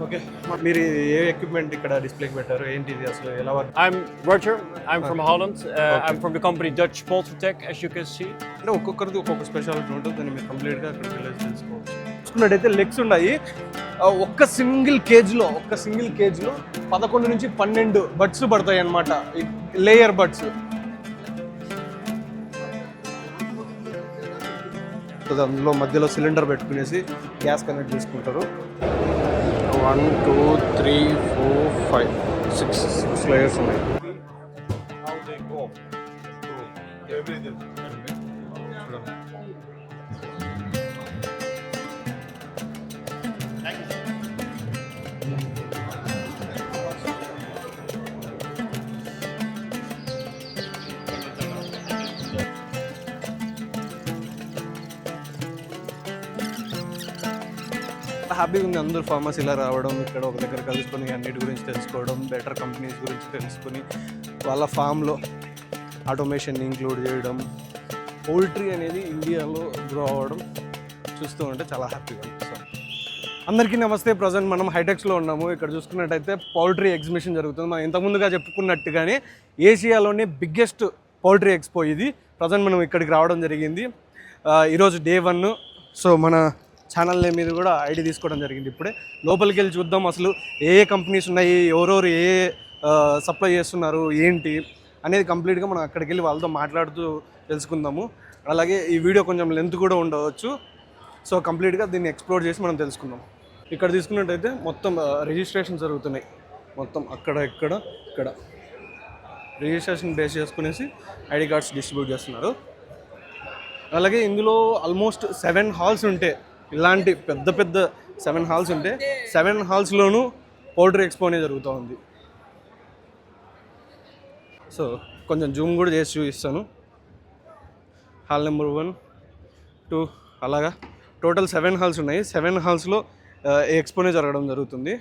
Okay. మీరు ఏ equipment ఇక్కడ డిస్‌ప్లేకి పెట్టారు? ఏంటిది అసలు ఎలా work? I'm Roger. I'm from Holland. I'm from the company Dutch Poltertech, as you can see. అంటే ఒక్కొక్కరిది ఒక్కొక్క స్పెషాలిటీ ఉంటుంది. దాన్ని మీరు కంప్లీట్‌గా అక్కడికి వెళ్ళేసి తెలుసుకోవచ్చు. చూసుకున్నట్టయితే లెగ్స్ ఉన్నాయి. ఒక్క సింగిల్ కేజ్‌లో 11 నుంచి 12 బడ్స్ పడతాయి అన్నమాట. Layer buds. అందులో మధ్యలో సిలిండర్ పెట్టుకునేసి గ్యాస్ కనెక్ట్ చేసుకుంటారు. 1 2 3 4 5 6 లేయర్స్ ఉన్నాయి. హ్యాపీగా ఉంది అందరూ ఫార్మసీలా రావడం, ఇక్కడ ఒక దగ్గర కలుసుకొని అన్నిటి గురించి తెలుసుకోవడం, బెటర్ కంపెనీస్ గురించి తెలుసుకొని వాళ్ళ ఫామ్లో ఆటోమేషన్ ఇంక్లూడ్ చేయడం, పౌల్ట్రీ అనేది ఇండియాలో గ్రో అవ్వడం చూస్తూ ఉంటే చాలా హ్యాపీగా అనిపిస్తుంది. అందరికీ నమస్తే. ప్రజెంట్ మనం హైటెక్స్లో ఉన్నాము. ఇక్కడ చూసుకున్నట్టయితే పౌల్ట్రీ ఎగ్జిబిషన్ జరుగుతుంది. మనం ఇంతకుముందుగా చెప్పుకున్నట్టుగానే ఏషియాలోనే బిగ్గెస్ట్ పౌల్ట్రీ ఎక్స్పో ఇది. ప్రజెంట్ మనం ఇక్కడికి రావడం జరిగింది. ఈరోజు డే 1. సో మన ఛానల్ నేమ్ మీద కూడా ఐడి తీసుకోవడం జరిగింది. ఇప్పుడే లోపలికి వెళ్ళి చూద్దాం అసలు ఏ కంపెనీస్ ఉన్నాయి, ఎవరెవరు ఏ సప్లై చేస్తున్నారు ఏంటి అనేది కంప్లీట్గా మనం అక్కడికి వెళ్ళి వాళ్ళతో మాట్లాడుతూ తెలుసుకుందాము. అలాగే ఈ వీడియో కొంచెం లెంత్ కూడా ఉండవచ్చు. సో కంప్లీట్గా దీన్ని ఎక్స్ప్లోర్ చేసి మనం తెలుసుకుందాం. ఇక్కడ తీసుకున్నట్టయితే మొత్తం రిజిస్ట్రేషన్ జరుగుతున్నాయి. మొత్తం ఇక్కడ రిజిస్ట్రేషన్ బేస్ చేసుకునేసి ఐడి కార్డ్స్ డిస్ట్రిబ్యూట్ చేస్తున్నారు. అలాగే ఇందులో ఆల్మోస్ట్ 7 హాల్స్ ఉంటే, ఇలాంటి పెద్ద 7 హాల్స్ ఉంటే 7 హాల్స్లోనూ పౌల్ట్రీ ఎక్స్పో అనేది జరుగుతూ ఉంది. సో కొంచెం జూమ్ కూడా చేసి చూపిస్తాను. హాల్ నెంబర్ 1 2 అలాగా టోటల్ 7 హాల్స్ ఉన్నాయి. 7 హాల్స్లో ఎక్స్పోనే జరగడం జరుగుతుంది.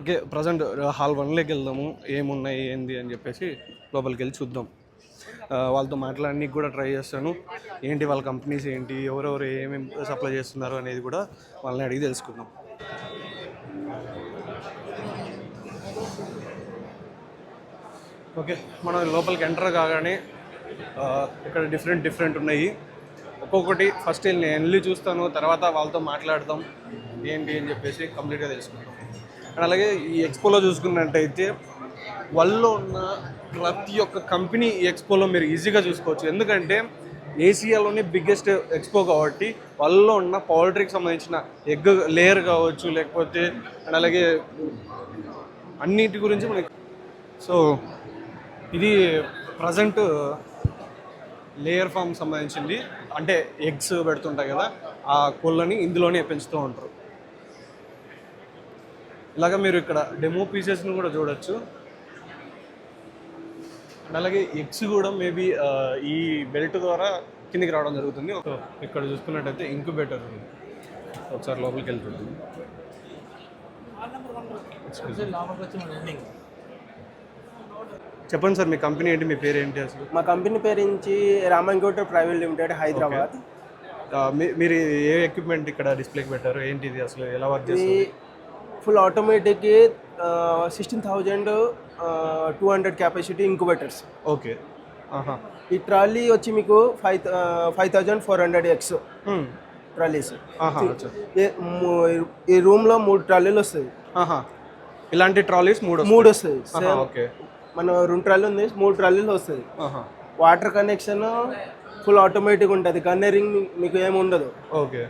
ఓకే, ప్రజెంట్ హాల్ 1లోకి వెళ్దాము. ఏమున్నాయి ఏంది అని చెప్పేసి లోపలికి వెళ్ళి చూద్దాం. వాళ్ళతో మాట్లాడడానికి కూడా ట్రై చేస్తాను. ఏంటి వాళ్ళ కంపెనీస్ ఏంటి, ఎవరెవరు ఏమేమి సప్లై చేస్తున్నారు అనేది కూడా వాళ్ళని అడిగి తెలుసుకుందాం. ఓకే, మనం లోపలికి ఎంటర్ కాగానే ఇక్కడ డిఫరెంట్ ఉన్నాయి. ఒక్కొక్కటి ఫస్ట్ నేను వెళ్ళి చూస్తాను, తర్వాత వాళ్ళతో మాట్లాడదాం ఏంటి అని చెప్పేసి కంప్లీట్గా తెలుసుకుంటాం. అండ్ అలాగే ఈ ఎక్స్పోలో చూసుకున్నట్టయితే వరల్డ్లో ఉన్న ప్రతి ఒక్క కంపెనీ ఈ ఎక్స్పోలో మీరు ఈజీగా చూసుకోవచ్చు. ఎందుకంటే ఏషియాలోనే బిగ్గెస్ట్ ఎక్స్పో కాబట్టి వరల్డ్లో ఉన్న పౌల్ట్రీకి సంబంధించిన ఎగ్ లేయర్ కావచ్చు, లేకపోతే అండ్ అలాగే అన్నిటి గురించి మనకి. సో ఇది ప్రజెంట్ లేయర్ ఫామ్ సంబంధించింది. అంటే ఎగ్స్ పెడుతుంటాయి కదా, ఆ కోళ్ళని ఇందులోనే పెంచుతూ ఉంటారు. ఇలాగ మీరు ఇక్కడ డెమో పీసెస్ని కూడా చూడొచ్చు. అలాగే ఎగ్స్ కూడా మేబీ ఈ బెల్ట్ ద్వారా కిందికి రావడం జరుగుతుంది. ఇక్కడ చూసుకున్నట్టయితే ఇంక్యుబేటర్ ఉంది. ఒకసారి లోపలికి వెళ్తుంది. చెప్పండి సార్, మీ కంపెనీ ఏంటి, మీ పేరు ఏంటి అసలు? మా కంపెనీ పేరు నుంచి రామంగౌటర్ ప్రైవేట్ లిమిటెడ్, హైదరాబాద్. మీరు ఏ ఎక్విప్మెంట్ ఇక్కడ డిస్ప్లేకి పెట్టారు, ఏంటిది అసలు ఎలా వర్క్ చేస్తుంది? Full automatic 16,200 capacity incubators. Okay. ఈ ట్రాలీ వచ్చి మీకు 5,400 ఎక్స్ ట్రాలీస్. ఈ రూమ్లో 3 ట్రాలీలు వస్తాయి. ఇలాంటి ట్రాలీస్ 3 వస్తాయి. ఓకే, మన 2 ట్రాలీలు ఉంది, 3 ట్రాలీలు వస్తాయి. వాటర్ కనెక్షన్ ఫుల్ ఆటోమేటిక్ ఉంటుంది. కన్నరింగ్ మీకు ఏమి ఉండదు. ఓకే.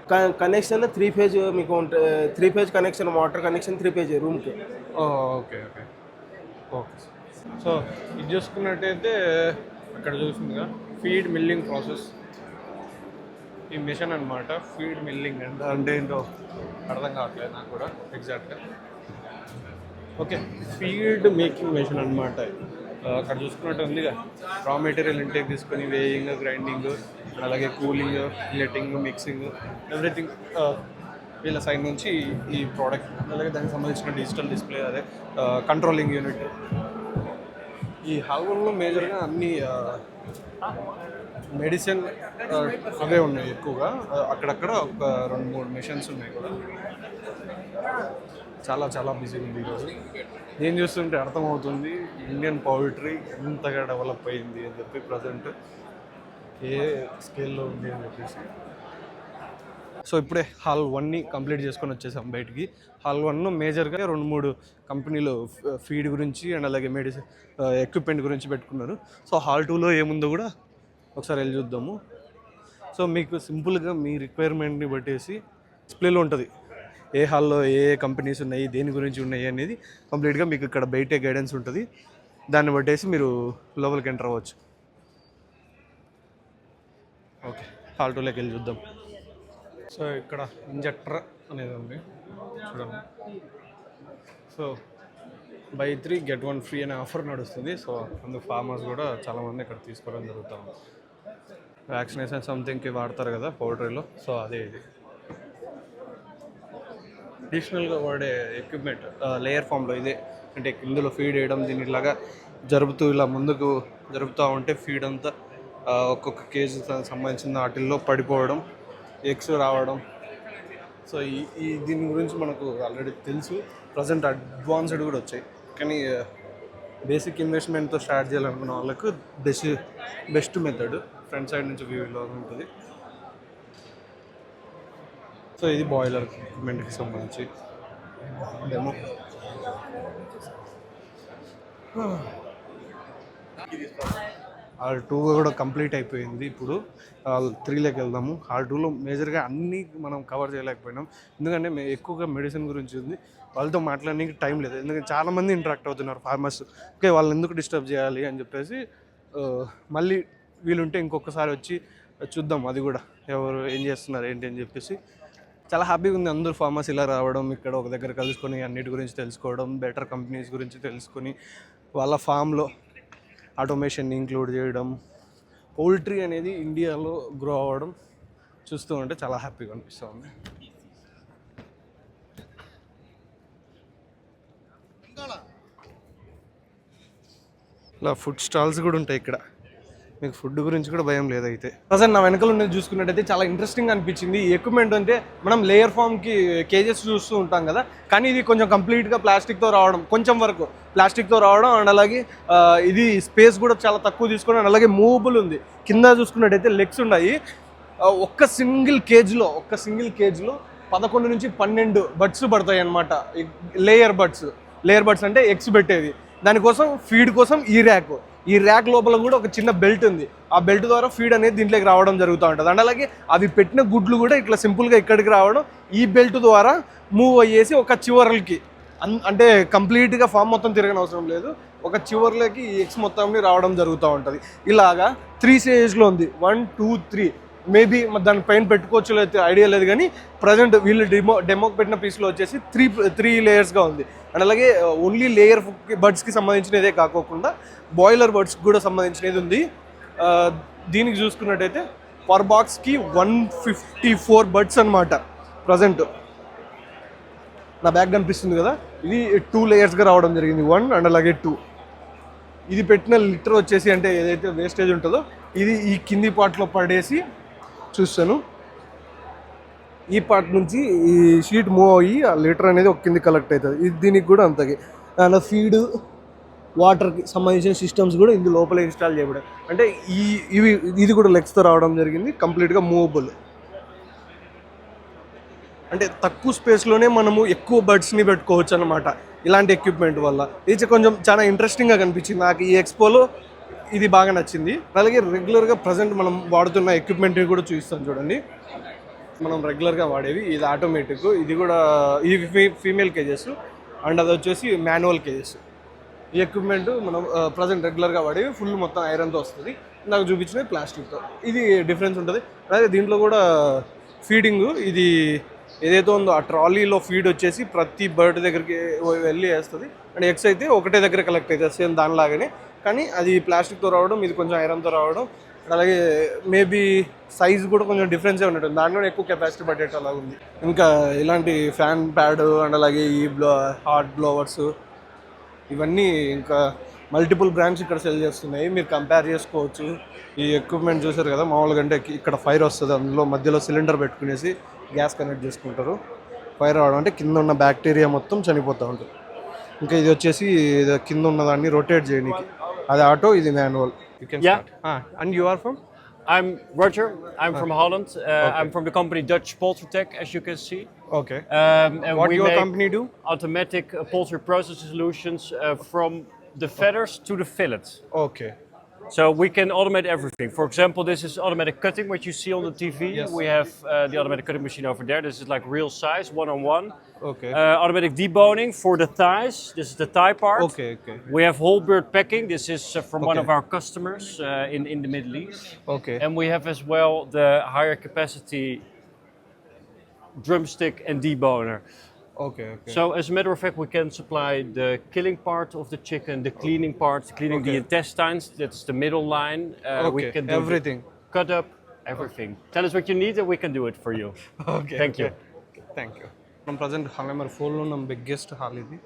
కనెక్షన్ 3 ఫేజ్ మీకు ఉంటుంది. 3 phase connection, water connection 3 phase రూమ్కి. ఓకే. సో ఇది చూసుకున్నట్టయితే ఇక్కడ చూసిందిగా ఫీడ్ మిల్లింగ్ ప్రాసెస్. ఈ మిషన్ అనమాట ఫీడ్ మిల్లింగ్ అంటే ఏంటో అర్థం కావట్లేదు నాకు కూడా ఎగ్జాక్ట్గా. ఓకే, ఫీడ్ మేకింగ్ మెషిన్ అనమాట. అక్కడ చూసుకున్నట్టు ఉందిగా, రా మెటీరియల్ ఇంటేక్ తీసుకొని వేయింగ్, గ్రైండింగ్, అలాగే కూలింగ్, లెట్టింగ్, మిక్సింగ్, ఎవ్రీథింగ్ వీళ్ళ సైడ్ నుంచి ఈ ప్రోడక్ట్. అలాగే దానికి సంబంధించిన డిజిటల్ డిస్ప్లే, అదే కంట్రోలింగ్ యూనిట్. ఈ హాల్వన్లో మేజర్గా అన్ని మెడిసిన్ అవే ఉన్నాయి ఎక్కువగా. అక్కడక్కడ ఒక 2-3 మిషన్స్ ఉన్నాయి కూడా. చాలా చాలా బిజీ ఉంది ఈరోజు. నేను చూస్తుంటే అర్థమవుతుంది ఇండియన్ పౌల్ట్రీ ఎంతగా డెవలప్ అయింది అని చెప్పి, ప్రజెంట్ ఏ స్కేల్లో ఉంది అని చెప్పేసి. సో ఇప్పుడే హాల్ 1ని కంప్లీట్ చేసుకొని వచ్చేసాం బయటికి. హాల్ 1 మేజర్గా 2-3 కంపెనీలు ఫీడ్ గురించి అండ్ అలాగే మెడిసిన్ ఎక్విప్మెంట్ గురించి పెట్టుకున్నారు. సో హాల్ 2లో ఏముందో కూడా ఒకసారి వెళ్ళి చూద్దాము. సో మీకు సింపుల్గా మీ రిక్వైర్మెంట్ని బట్టేసి డిస్ప్లేలో ఉంటుంది ఏ హాల్లో ఏ కంపెనీస్ ఉన్నాయి, దేని గురించి ఉన్నాయి అనేది కంప్లీట్గా మీకు ఇక్కడ బయటే గైడెన్స్ ఉంటుంది. దాన్ని బట్టేసి మీరు లోపలికి ఎంటర్ అవ్వచ్చు. ఓకే, హాల్ 2లోకి వెళ్ళి చూద్దాం. సో ఇక్కడ ఇంజెక్టర్ అనేది ఉంది చూడండి. సో బై 3 get 1 ఫ్రీ అనే ఆఫర్ నడుస్తుంది. సో అందుకు ఫార్మర్స్ కూడా చాలామంది ఇక్కడ తీసుకోవడం జరుగుతుంది. వ్యాక్సినేషన్ సంథింగ్కి వాడతారు కదా పౌల్ట్రీలో, సో అదే ఇది. అడిషనల్గా వాడే ఎక్విప్మెంట్ లేయర్ ఫామ్లో ఇదే, అంటే ఇందులో ఫీడ్ వేయడం, దీన్ని ఇలాగా ఇలా ముందుకు జరుపుతూ ఉంటే ఫీడ్ అంతా ఒక్కొక్క కేజీ సంబంధించిన వాటిల్లో పడిపోవడం, ఎగ్స్ రావడం. సో ఈ దీని గురించి మనకు ఆల్రెడీ తెలుసు. ప్రజెంట్ అడ్వాన్స్డ్ కూడా వచ్చాయి, కానీ బేసిక్ ఇన్వెస్ట్మెంట్తో స్టార్ట్ చేయాలనుకున్న వాళ్ళకు బెస్ట్ మెథడ్ ఫ్రంట్ సైడ్ నుంచి వ్యూలో ఉంటుంది. సో ఇది బాయిలర్ ఎక్విప్మెంట్కి సంబంధించి డెమో. హాల్ 2 కూడా కంప్లీట్ అయిపోయింది. ఇప్పుడు హాల్ 3లోకి వెళ్దాము. హాల్ 2లో మేజర్గా అన్నీ మనం కవర్ చేయలేకపోయినాం, ఎందుకంటే ఎక్కువగా మెడిసిన్ గురించి ఉంది. వాళ్ళతో మాట్లాడడానికి టైం లేదు, ఎందుకంటే చాలామంది ఇంటరాక్ట్ అవుతున్నారు ఫార్మర్స్. ఓకే, వాళ్ళని ఎందుకు డిస్టర్బ్ చేయాలి అని చెప్పేసి మళ్ళీ వీలుంటే ఇంకొకసారి వచ్చి చూద్దాం అది కూడా, ఎవరు ఏం చేస్తున్నారు ఏంటి అని చెప్పేసి. చాలా హ్యాపీగా ఉంది అందరూ ఫార్మర్స్ ఇలా రావడం, ఇక్కడ ఒక దగ్గర కలుసుకొని అన్నిటి గురించి తెలుసుకోవడం, బెటర్ కంపెనీస్ గురించి తెలుసుకొని వాళ్ళ ఫామ్లో ఆటోమేషన్ ఇంక్లూడ్ చేయడం, పౌల్ట్రీ అనేది ఇండియాలో గ్రో అవ్వడం చూస్తూ ఉంటే చాలా హ్యాపీగా అనిపిస్తుంది. ఇలా ఫుడ్ స్టాల్స్ కూడా ఉంటాయి ఇక్కడ, మీకు ఫుడ్ గురించి కూడా భయం లేదైతే. ప్రజెంట్ నా వెనకాల ఉన్నది చూసుకున్నట్టయితే చాలా ఇంట్రెస్టింగ్ అనిపించింది. ఈ ఎక్విప్మెంట్ అంటే మనం లేయర్ ఫామ్కి కేజెస్ చూస్తూ ఉంటాం కదా, కానీ ఇది కొంచెం కంప్లీట్గా ప్లాస్టిక్తో రావడం, కొంచెం వరకు ప్లాస్టిక్తో రావడం అండ్ అలాగే ఇది స్పేస్ కూడా చాలా తక్కువ తీసుకొని అండ్ అలాగే మూవబుల్ ఉంది. కింద చూసుకున్నట్టయితే లెగ్స్ ఉన్నాయి. ఒక్క సింగిల్ కేజ్లో 11 నుంచి 12 బర్డ్స్ పడతాయి అన్నమాట. లేయర్ బర్డ్స్ అంటే ఎగ్స్ పెట్టేది. దానికోసం ఫీడ్ కోసం ఈ ర్యాక్ లోపల కూడా ఒక చిన్న బెల్ట్ ఉంది. ఆ బెల్ట్ ద్వారా ఫీడ్ అనేది దీంట్లోకి రావడం జరుగుతూ ఉంటుంది. అండ్ అలాగే అవి పెట్టిన గుడ్లు కూడా ఇట్లా సింపుల్గా ఇక్కడికి రావడం, ఈ బెల్ట్ ద్వారా మూవ్ అయ్యేసి ఒక చివరలకి, అంటే కంప్లీట్గా ఫామ్ మొత్తం తిరగని అవసరం లేదు, ఒక చివర్లోకి ఈ ఎగ్స్ మొత్తాన్ని రావడం జరుగుతూ ఉంటుంది. ఇలాగా 3 స్టేజ్లో ఉంది, 1, 2, 3. మేబీ దాని పైన పెట్టుకోవచ్చు అయితే ఐడియా లేదు, కానీ ప్రజెంట్ వీళ్ళు డెమోకి పెట్టిన పీస్లో వచ్చేసి 3 లేయర్స్గా ఉంది. అండ్ అలాగే ఓన్లీ లేయర్ బర్డ్స్కి సంబంధించినదే కాకోకుండా బాయిలర్ బర్డ్స్కి కూడా సంబంధించినది ఉంది. దీనికి చూసుకున్నట్టయితే పర్ బాక్స్కి 154 బర్డ్స్ అనమాట. ప్రజెంట్ నా బ్యాగ్ కనిపిస్తుంది కదా, ఇది 2 లేయర్స్గా రావడం జరిగింది, 1 అండ్ అలాగే 2. ఇది పెట్టిన లిటర్ వచ్చేసి, అంటే ఏదైతే వేస్టేజ్ ఉంటుందో ఇది ఈ కింది పార్ట్లో పడేసి చూస్తాను. ఈ పార్ట్ నుంచి ఈ షీట్ మూవ్ అయ్యి ఆ లీటర్ అనేది ఒక కింది కలెక్ట్ అవుతుంది. ఇది దీనికి కూడా అంతకి దాని ఫీడ్ వాటర్కి సంబంధించిన సిస్టమ్స్ కూడా ఇందు లోపల ఇన్స్టాల్ చేయబడే, అంటే ఇది కూడా లెగ్స్తో రావడం జరిగింది, కంప్లీట్గా మూవబుల్. అంటే తక్కువ స్పేస్లోనే మనము ఎక్కువ బర్డ్స్ని పెట్టుకోవచ్చు అన్నమాట ఇలాంటి ఎక్విప్మెంట్ వల్ల. ఇది కొంచెం చాలా ఇంట్రెస్టింగ్గా కనిపించింది నాకు ఈ ఎక్స్పోలో, ఇది బాగా నచ్చింది. అలాగే రెగ్యులర్గా ప్రజెంట్ మనం వాడుతున్న ఎక్విప్మెంట్ని కూడా చూపిస్తాను చూడండి. మనం రెగ్యులర్గా వాడేవి, ఇది ఆటోమేటిక్, ఇది కూడా ఇది ఫీమేల్ కేజెస్ అండ్ అది వచ్చేసి మాన్యువల్ కేజెస్. ఈ ఎక్విప్మెంట్ మనం ప్రజెంట్ రెగ్యులర్గా వాడేవి, ఫుల్ మొత్తం ఐరన్తో వస్తుంది. నాకు చూపించినది ప్లాస్టిక్తో, ఇది డిఫరెన్స్ ఉంటుంది. అలాగే దీంట్లో కూడా ఫీడింగ్, ఇది ఏదైతే ఉందో ఆ ట్రాలీలో ఫీడ్ వచ్చేసి ప్రతి బర్డ్ దగ్గరికి వెళ్ళి వేస్తుంది. అండ్ ఎగ్స్ అయితే ఒకటే దగ్గర కలెక్ట్ అవుతుంది సేమ్ దానిలాగానే, కానీ అది ప్లాస్టిక్తో రావడం, ఇది కొంచెం ఐరన్తో రావడం. అలాగే మేబీ సైజ్ కూడా కొంచెం డిఫరెన్సే ఉన్నట్టుంది, దాంట్లో ఎక్కువ కెపాసిటీ పట్టేట్టు అలా ఉంది. ఇంకా ఇలాంటి ఫ్యాన్ ప్యాడ్ అండ్ అలాగే ఈ హాట్ బ్లోవర్స్ ఇవన్నీ ఇంకా మల్టిపుల్ బ్రాండ్స్ ఇక్కడ సెల్ చేస్తున్నాయి, మీరు కంపేర్ చేసుకోవచ్చు. ఈ ఎక్విప్మెంట్ చూసారు కదా, మామూలుగా అంటే ఇక్కడ ఫైర్ వస్తుంది, అందులో మధ్యలో సిలిండర్ పెట్టుకునేసి గ్యాస్ కనెక్ట్ చేసుకుంటారు. ఫైర్ రావడం అంటే కింద ఉన్న బ్యాక్టీరియా మొత్తం చనిపోతూ ఉంటుంది. ఇంకా ఇది వచ్చేసి కింద ఉన్నదాన్ని రొటేట్ చేయడానికి, అది ఆటో, ఇది manual. You can Yeah. And you are from? I'm Roger. I'm from Holland. I'm from the company Dutch Poltertech, as you can see. Okay. And what we your make company do? automatic poultry processing solutions from the feathers to the fillets. Okay. So we can automate everything. For example, this is automatic cutting, what you see on the TV. Yes. We have the automatic cutting machine over there. This is like real size, one-on-one. Okay. Automatic deboning for the thighs. This is the thigh part. Okay. Okay. We have whole bird packing. This is from one Okay. of our customers in the Middle East. Okay. And we have as well the higher capacity drumstick and deboner. Okay. Okay. So as a matter of fact, we can supply the killing part of the chicken, the cleaning part, cleaning the Okay. intestines. That's the middle line. We Okay, can do the everything. cut up, everything. Tell us what you need and we can do it for you. Okay. Thank you. Thank you. మనం present hall 4లో ఉన్నాం, biggest hall ఇది.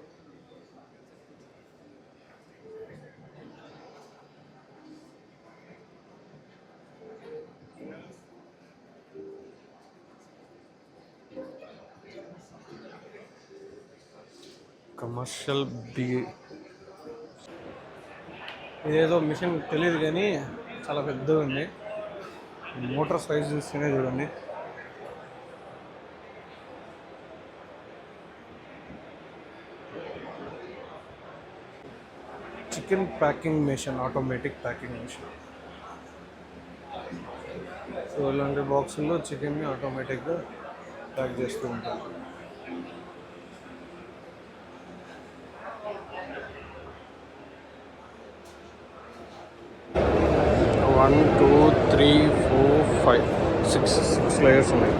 Commercial ఇదేదో machine తెలియదు కానీ చాలా పెద్దగా ఉంది. Motor size చూస్తేనే చూడండి. Chicken packing machine, automatic packing machine. So ఇలాంటి బాక్సుల్లో చికెన్ని ఆటోమేటిక్గా ప్యాక్ చేస్తూ ఉంటారు. 1 2 3 4 5 6 లేయర్స్ ఉన్నాయి.